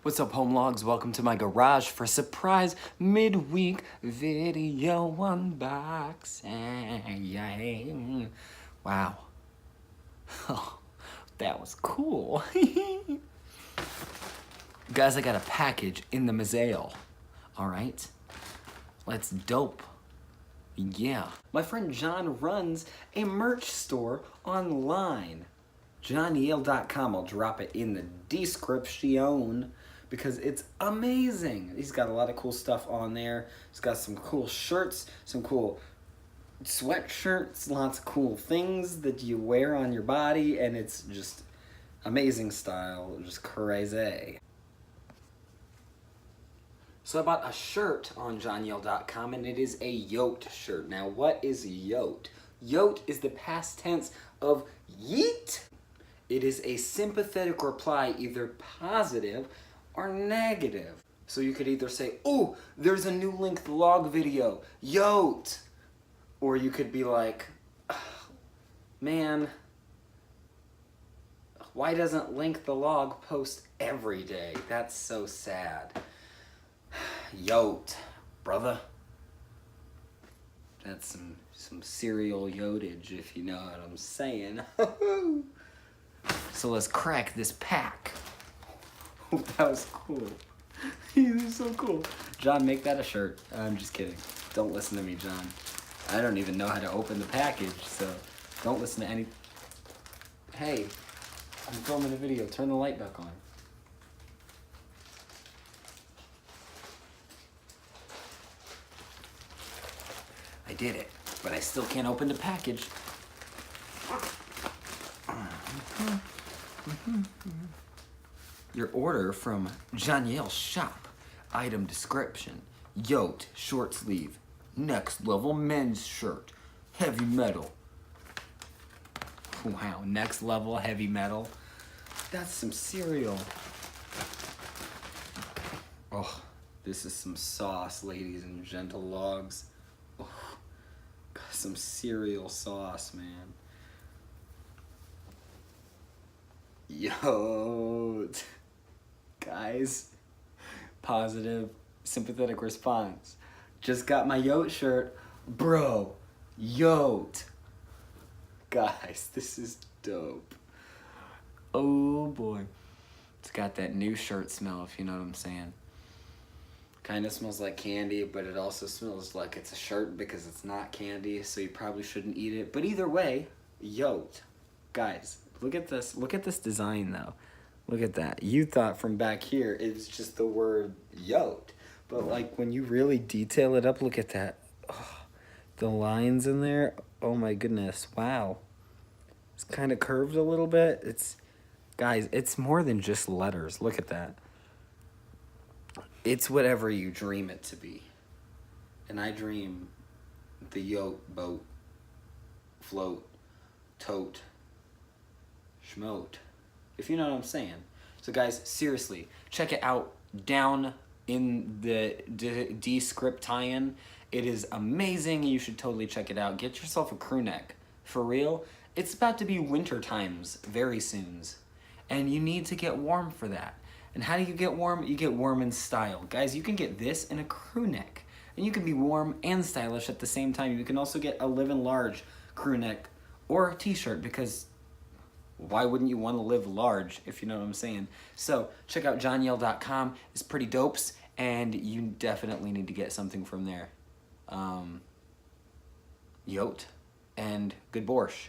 What's up, home logs? Welcome to my garage for a surprise midweek video unboxing. Wow. Oh, that was cool. Guys, I got a package in the mail. All right, let's dope. Yeah. My friend John runs a merch store online. JohnYale.com. I'll drop it in the description because it's amazing. He's got a lot of cool stuff on there. He's got some cool shirts, some cool sweatshirts, lots of cool things that you wear on your body, and it's just amazing style, just crazy. So I bought a shirt on JohnYale.com, and it is a YOTE shirt. Now, what is YOTE? YOTE is the past tense of yeet. It is a sympathetic reply, either positive or negative. So you could either say, oh, there's a new Linc log video, YOTE. Or you could be like, man, why doesn't Linc the log post every day? That's so sad. YOTE, brother. That's some serial yotage, if you know what I'm saying. So let's crack this pack. That was cool. This is so cool. John, make that a shirt. I'm just kidding. Don't listen to me, John. I don't even know how to open the package, so don't listen to any... Hey, I'm filming a video. Turn the light back on. I did it, but I still can't open the package. Your order from John Yale shop. Item description: YOTE short sleeve, next level men's shirt, heavy metal. Wow, next level heavy metal. That's some cereal. Oh, this is some sauce, ladies and gentle logs. Oh, got some cereal sauce, man. YOTE. Guys, positive, sympathetic response. Just got my YOTE shirt. Bro, YOTE. Guys, this is dope. Oh boy. It's got that new shirt smell, if you know what I'm saying. Kind of smells like candy, but it also smells like it's a shirt because it's not candy, so you probably shouldn't eat it. But either way, YOTE. Guys, look at this. Look at this design, though. Look at that. You thought from back here it was just the word YOTE. But like when you really detail it up, look at that. Oh, the lines in there. Oh my goodness. Wow. It's kind of curved a little bit. Guys, it's more than just letters. Look at that. It's whatever you dream it to be. And I dream the YOTE boat, float, tote, schmote, if you know what I'm saying. So guys, seriously, check it out down in the descript tie-in. It is amazing. You should totally check it out. Get yourself a crew neck. For real, it's about to be winter times very soon. And you need to get warm for that. And how do you get warm? You get warm in style. Guys, you can get this in a crew neck. And you can be warm and stylish at the same time. You can also get a live in large crew neck or a t-shirt, because why wouldn't you want to live large, if you know what I'm saying? So check out JohnYale.com. It's pretty dopes, and you definitely need to get something from there. YOTE, and good borscht.